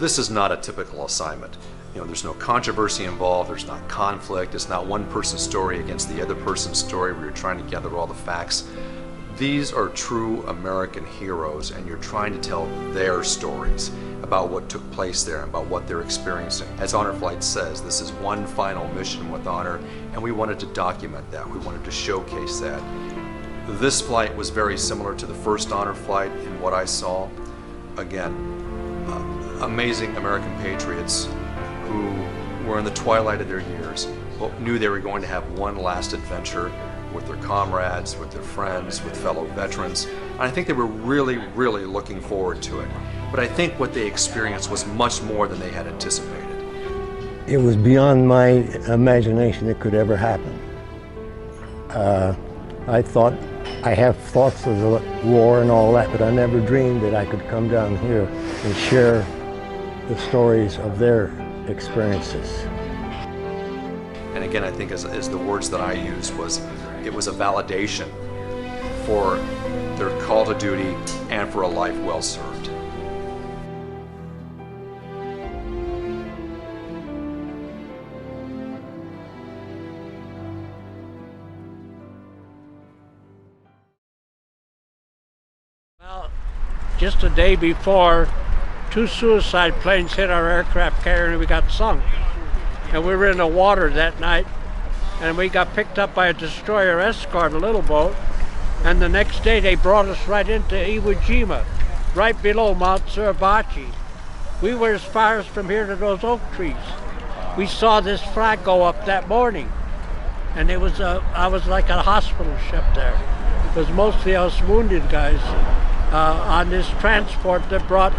this is not a typical assignment. There's no controversy involved, there's not conflict, it's not one person's story against the other person's story where you're trying to gather all the facts. These are true American heroes, and you're trying to tell their stories about what took place there and about what they're experiencing. As Honor Flight says, this is one final mission with honor, and we wanted to document that. We wanted to showcase that. This flight was very similar to the first honor flight in what I saw. Again, amazing American patriots who were in the twilight of their years, but knew they were going to have one last adventure with their comrades, with their friends, with fellow veterans. And I think they were really, really looking forward to it. But I think what they experienced was much more than they had anticipated. It was beyond my imagination it could ever happen. I have thoughts of the war and all that, but I never dreamed that I could come down here and share the stories of their experiences. And again, I think as the words that I used it was a validation for their call to duty and for a life well served. Well, just a day before, 2 suicide planes hit our aircraft carrier and we got sunk. And we were in the water that night, and we got picked up by a destroyer escort, a little boat, and the next day they brought us right into Iwo Jima, right below Mount Suribachi. We were as far as from here to those oak trees. We saw this flag go up that morning, and I was like a hospital ship there, because mostly us wounded guys on this transport that brought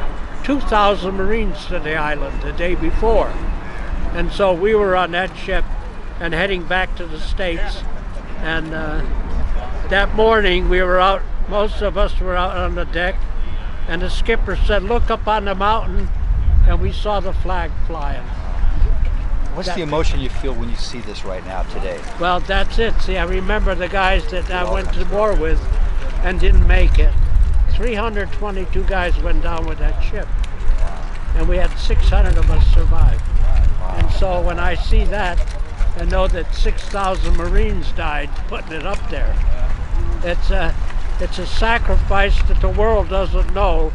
2,000 Marines to the island the day before. And so we were on that ship and heading back to the States. And that morning we were out, most of us were out on the deck, and the skipper said, "Look up on the mountain," and we saw the flag flying. What's the emotion you feel when you see this right now today? Well, that's it. See, I remember the guys that I went to war with and didn't make it. 322 guys went down with that ship, and we had 600 of us survive. And so when I see that and know that 6,000 Marines died putting it up there, it's a sacrifice that the world doesn't know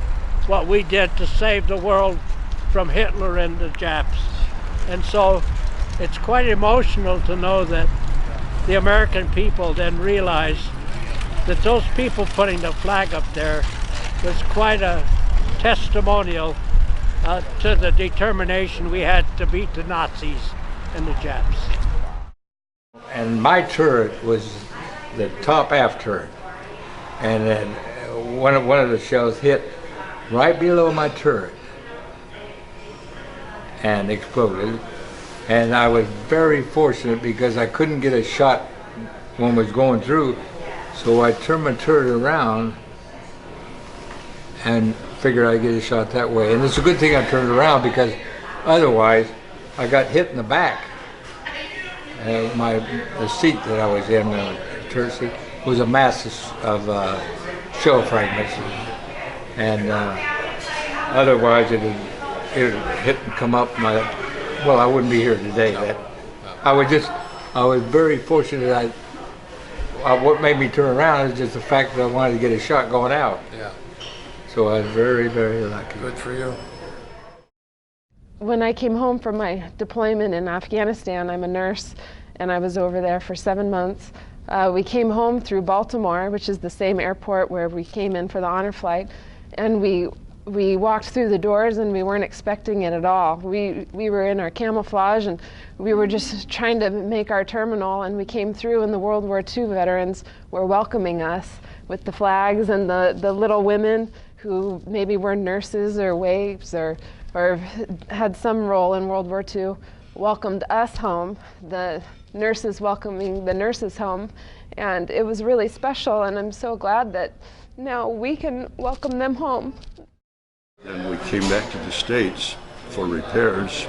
what we did to save the world from Hitler and the Japs. And so it's quite emotional to know that the American people then realized that those people putting the flag up there was quite a testimonial to the determination we had to beat the Nazis and the Japs. And my turret was the top aft turret, and then one of the shells hit right below my turret and exploded. And I was very fortunate because I couldn't get a shot when it was going through, so I turned my turret around and figured I'd get a shot that way. And it's a good thing I turned around, because otherwise I got hit in the back. The seat that I was in, the turret seat, was a mass of shell fragments, and otherwise it had hit and come up. I wouldn't be here today. I was very fortunate. What made me turn around is just the fact that I wanted to get a shot going out. Yeah. So I was very, very lucky. Good for you. When I came home from my deployment in Afghanistan, I'm a nurse, and I was over there for 7 months. We came home through Baltimore, which is the same airport where we came in for the honor flight, and we walked through the doors and we weren't expecting it at all. We were in our camouflage and we were just trying to make our terminal, and we came through and the World War II veterans were welcoming us with the flags, and the little women who maybe were nurses or waifs or had some role in World War II welcomed us home, the nurses welcoming the nurses home, and it was really special, and I'm so glad that now we can welcome them home. And we came back to the States for repairs,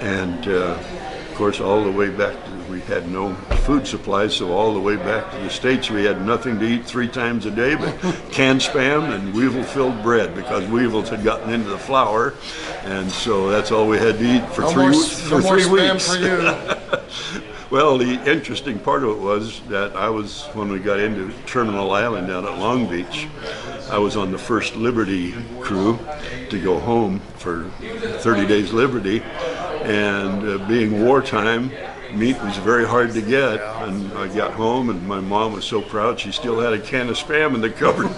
and of course all the way back to we had no food supplies, so all the way back to the States we had nothing to eat 3 times a day but canned Spam and weevil-filled bread, because weevils had gotten into the flour, and so that's all we had to eat for three weeks. For you. Well, the interesting part of it was that when we got into Terminal Island down at Long Beach, I was on the first Liberty crew to go home for 30 days Liberty, and being wartime, meat was very hard to get, and I got home and my mom was so proud she still had a can of Spam in the cupboard.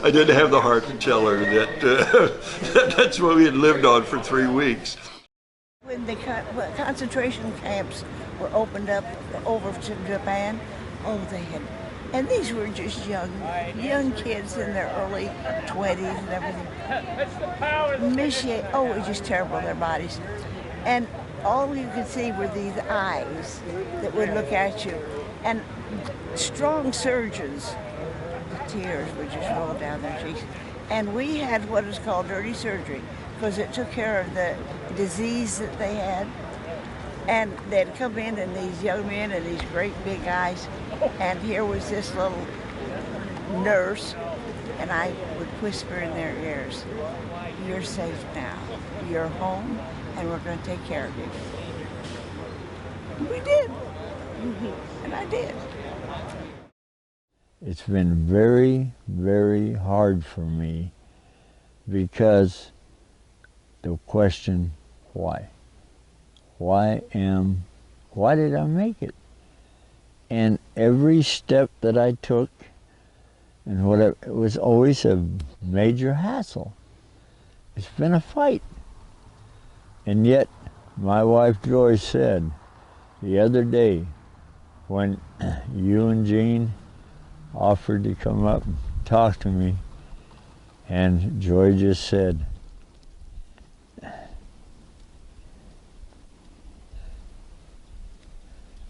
I didn't have the heart to tell her that that's what we had lived on for 3 weeks. When the concentration camps were opened up over to Japan, they had, and these were just young kids in their early 20s and everything. It was just terrible, their bodies. And all you could see were these eyes that would look at you. And strong surgeons, the tears would just roll down their cheeks. And we had what is called dirty surgery, because it took care of the disease that they had. And they'd come in, and these young men and these great big eyes, and here was this little nurse, and I would whisper in their ears, "You're safe now. You're home, and we're going to take care of you." We did. And I did. It's been very, very hard for me, because the question, why? Why did I make it? And every step that I took, and whatever, it was always a major hassle. It's been a fight. And yet, my wife Joy said the other day, when you and Jean offered to come up and talk to me, and Joy just said,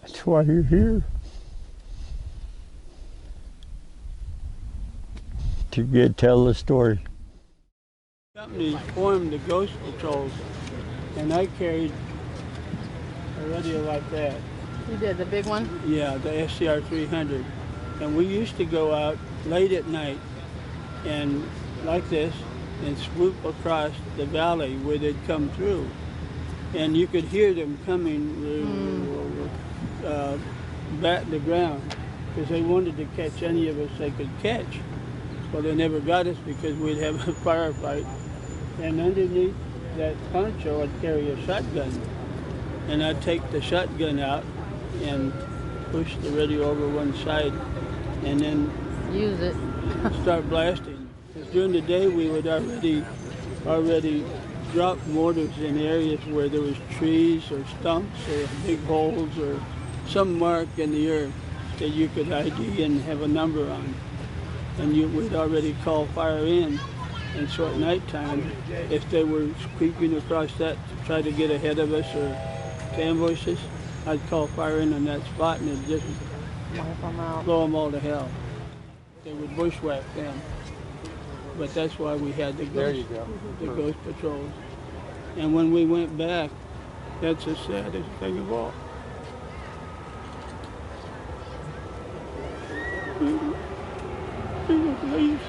"That's why you're here. To tell the story." Companies formed the Ghost Patrols, and I carried a radio like that. You did, the big one? Yeah, the SCR 300. And we used to go out late at night and like this and swoop across the valley where they'd come through. And you could hear them coming back the ground, because they wanted to catch any of us they could catch. Well, they never got us because we'd have a firefight. And underneath that poncho, I'd carry a shotgun. And I'd take the shotgun out and push the radio over one side and then use it. Start blasting. Because during the day we would already drop mortars in areas where there was trees or stumps or big holes or some mark in the earth that you could ID and have a number on. And we'd already call fire in. And so at nighttime, if they were creeping across that to try to get ahead of us or to ambush us, I'd call fire in on that spot, and it'd just blow them all to hell. They would bushwhack them. But that's why we had the ghost patrols. And when we went back, that's the saddest thing of all. Please.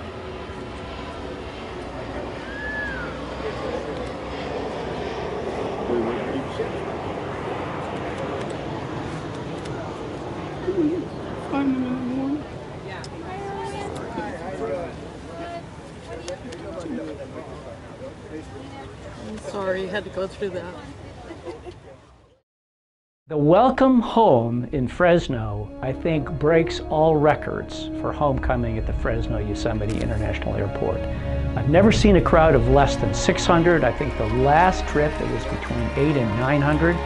Find them in the morning. I'm sorry you had to go through that. The welcome home in Fresno, I think, breaks all records for homecoming at the Fresno Yosemite International Airport. I've never seen a crowd of less than 600. I think the last trip it was between 800 and 900.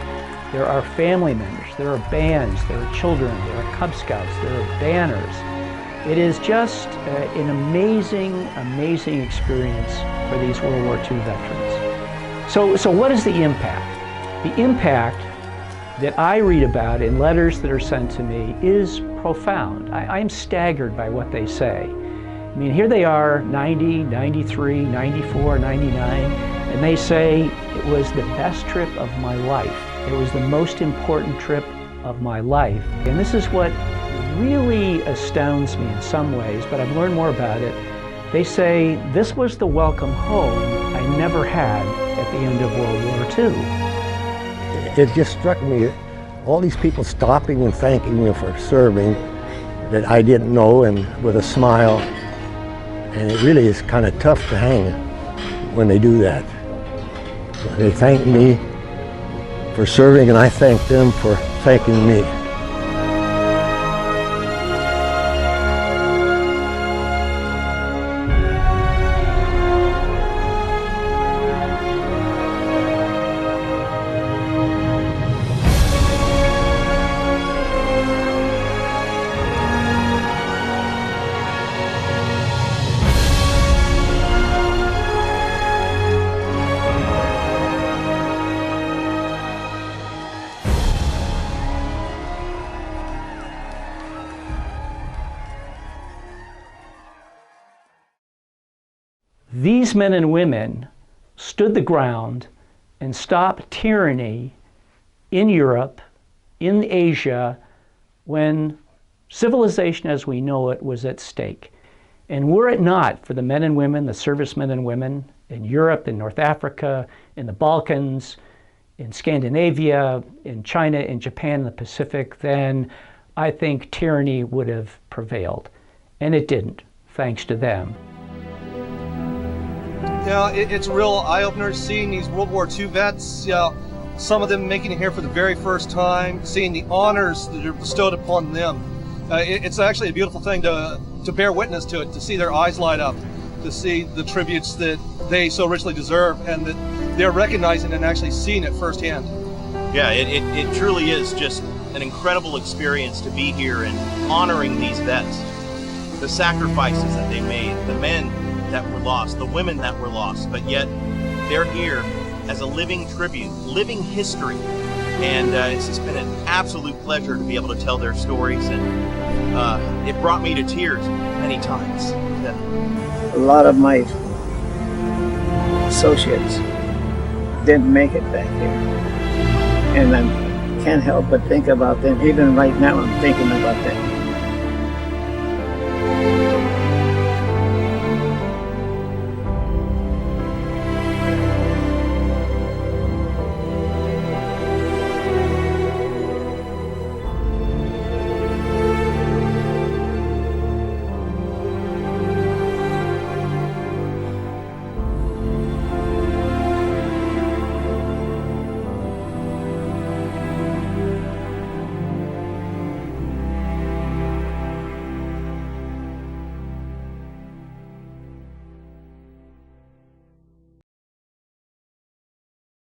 There are family members, there are bands, there are children, there are Cub Scouts, there are banners. It is just an amazing, amazing experience for these World War II veterans. So what is the impact? The impact that I read about in letters that are sent to me is profound. I'm staggered by what they say. I mean, here they are, 90, 93, 94, 99, And they say it was the best trip of my life. It was the most important trip of my life. And this is what really astounds me in some ways, but I've learned more about it. They say this was the welcome home I never had at the end of World War II. It just struck me, all these people stopping and thanking me for serving that I didn't know, and with a smile. And it really is kind of tough to hang when they do that. They thank me for serving, and I thank them for thanking me. These men and women stood the ground and stopped tyranny in Europe, in Asia, when civilization as we know it was at stake. And were it not for the men and women, the servicemen and women in Europe, in North Africa, in the Balkans, in Scandinavia, in China, in Japan, in the Pacific, then I think tyranny would have prevailed. And it didn't, thanks to them. Yeah, it's a real eye-opener seeing these World War II vets, some of them making it here for the very first time, seeing the honors that are bestowed upon them. It's actually a beautiful thing to bear witness to it, to see their eyes light up, to see the tributes that they so richly deserve and that they're recognizing and actually seeing it firsthand. Yeah, it truly is just an incredible experience to be here and honoring these vets. The sacrifices that they made, the men that were lost, the women that were lost, but yet they're here as a living tribute, living history. And it's just been an absolute pleasure to be able to tell their stories, and it brought me to tears many times. Yeah. A lot of my associates didn't make it back here. And I can't help but think about them. Even right now I'm thinking about them.